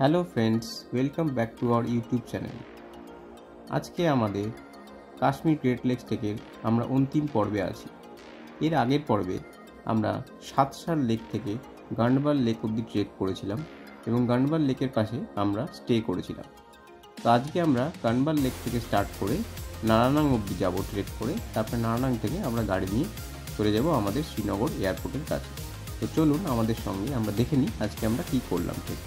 Hello friends, welcome back to our YouTube channel. আজকে আমাদের Kashmir great lakes ট্রেকের আমরা অন্তিম পর্বে আছি। এর আগের পর্বে আমরা সাতসার লেক থেকে গান্ডবাল লেক অবধি ট্রেক করেছিলাম এবং গান্ডবাল লেকের পাশে আমরা স্টে করেছিলাম। তো আজকে আমরা গান্ডবাল লেক থেকে স্টার্ট করে নারানাং অবধি যাব ট্রেক করে। তারপরে নারানাং থেকে আমরা গাড়ি নিয়ে চলে যাব আমাদের শ্রীনগর এয়ারপোর্টের কাছে। তো চলুন আমাদের সঙ্গে আমরা দেখে নিই আজকে আমরা কী করলাম ট্রেক।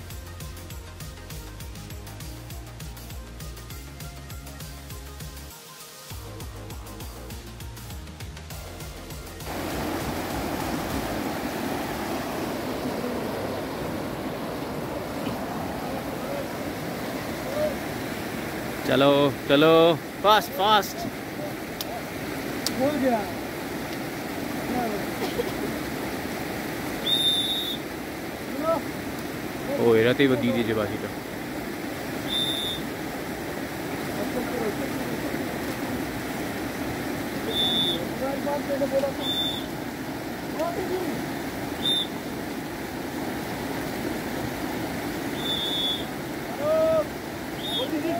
चलो चलो फास्ट फास्ट बोल गया ও এরাতেই দিয়ে দিয়েছে বাকিটা।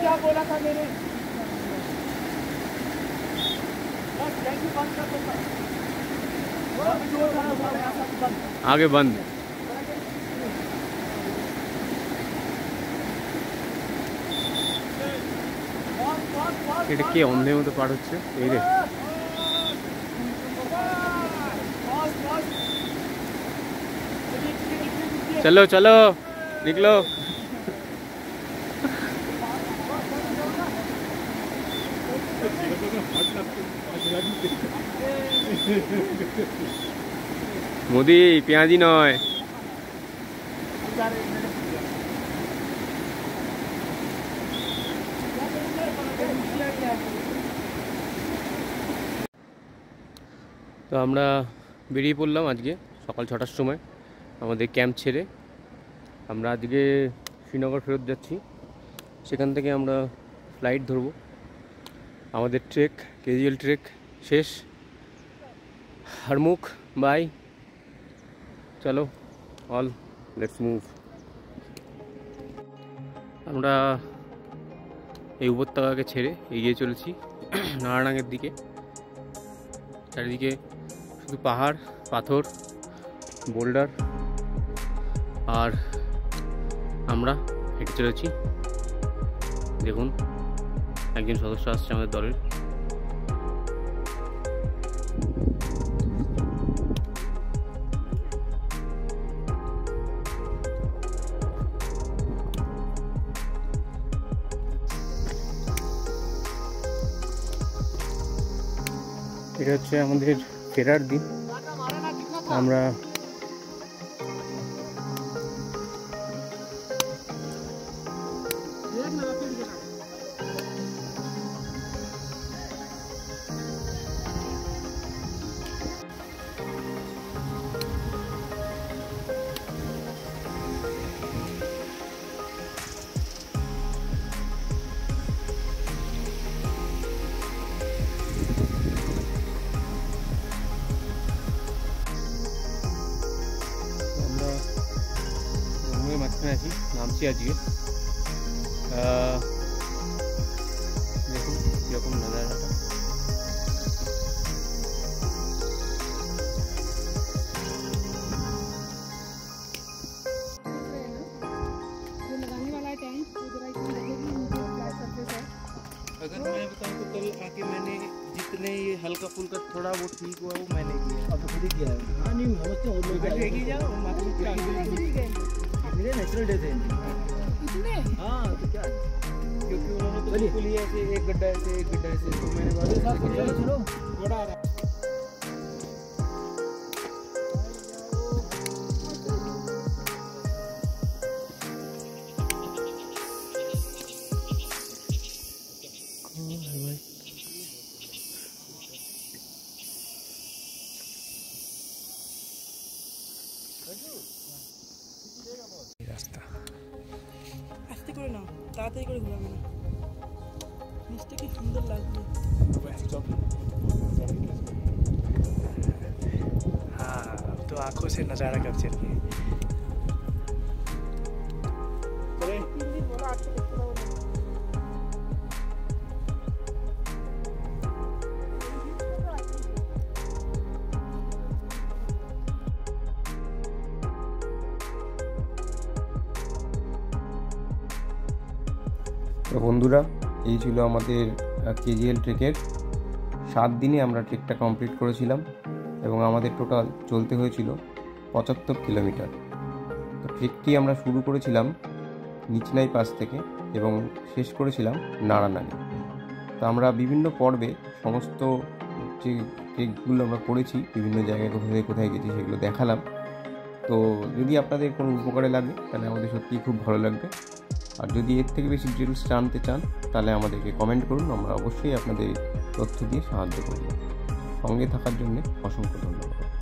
क्या बोला था मेरे आगे बंद। এটা কি অন্ধের মতো পার হচ্ছে এই রে। চলো চলো নিকলো। মোদি পেঁয়াজি নয়। তো আমরা বেরিয়ে পড়লাম আজকে সকাল 6টার সময় আমাদের ক্যাম্প ছেড়ে। আমরা আজকে শ্রীনগর ফেরত যাচ্ছি, সেখান থেকে আমরা ফ্লাইট ধরবো। আমাদের ট্রেক কেজিএল ট্রেক শেষ। হরমুখ বাই, চলো অল লেটস মুভ। আমরা এই উপত্যকাকে ছেড়ে এগিয়ে চলেছি নারানাঙের দিকে। চারিদিকে শুধু পাহাড়, পাথর, বোল্ডার, আর আমরা হেঁটে চলেছি। দেখুন একজন সদস্য আসছে আমাদের দলের। এটা হচ্ছে আমাদের ফেরার দিন। আমরা মাঝখানে আছি, নামছি আজকে। দেখুন কীরকম নাজারাটা। अगर मैं बताऊं तो कल आके मैंने जितने ये हल्का फुल्का थोड़ा वो ठीक हुआ वो मैंने किया। अब तो खुद ही किया है। हाँ नहीं समझते हो लोग लेके जाओ मेरे नेचुरल डे थे इतने। हाँ तो क्या क्योंकि उन्होंने तो बिल्कुल ही ऐसे एक गड्ढा ऐसे एक गड्ढा ऐसे तो मैंने बात चलो बड़ा রাস্তা আস্তে করে নাও, তাড়াতাড়ি করে ঘোরাবে না। নিচটা কি সুন্দর লাগবে। हाँ अब तो आंखों से नज़ारा कैप्चर किए। আছে দেখতে পাবো না। তো বন্ধুরা, এই ছিল আমাদের কেজিএল ট্রেকের 7 দিনে আমরা ট্রেকটা কমপ্লিট করেছিলাম এবং আমাদের টোটাল চলতে হয়েছিল 75 কিলোমিটার। তো ট্রেকটি আমরা শুরু করেছিলাম নিচনাই পাস থেকে এবং শেষ করেছিলাম নারানানি। তো আমরা বিভিন্ন পর্বে সমস্ত যে ট্রেকগুলো আমরা করেছি, বিভিন্ন জায়গায় কোথায় কোথায় গেছি সেগুলো দেখালাম। তো যদি আপনাদের কোনো উপকারে লাগে তাহলে আমাদের সত্যিই খুব ভালো লাগবে। আর যদি এর থেকে বেশি ডিটেলস জানতে চান তাহলে আমাদেরকে কমেন্ট করুন, আমরা অবশ্যই আপনাদের তথ্য দিয়ে সাহায্য করব। সঙ্গে থাকার জন্য অসংখ্য ধন্যবাদ।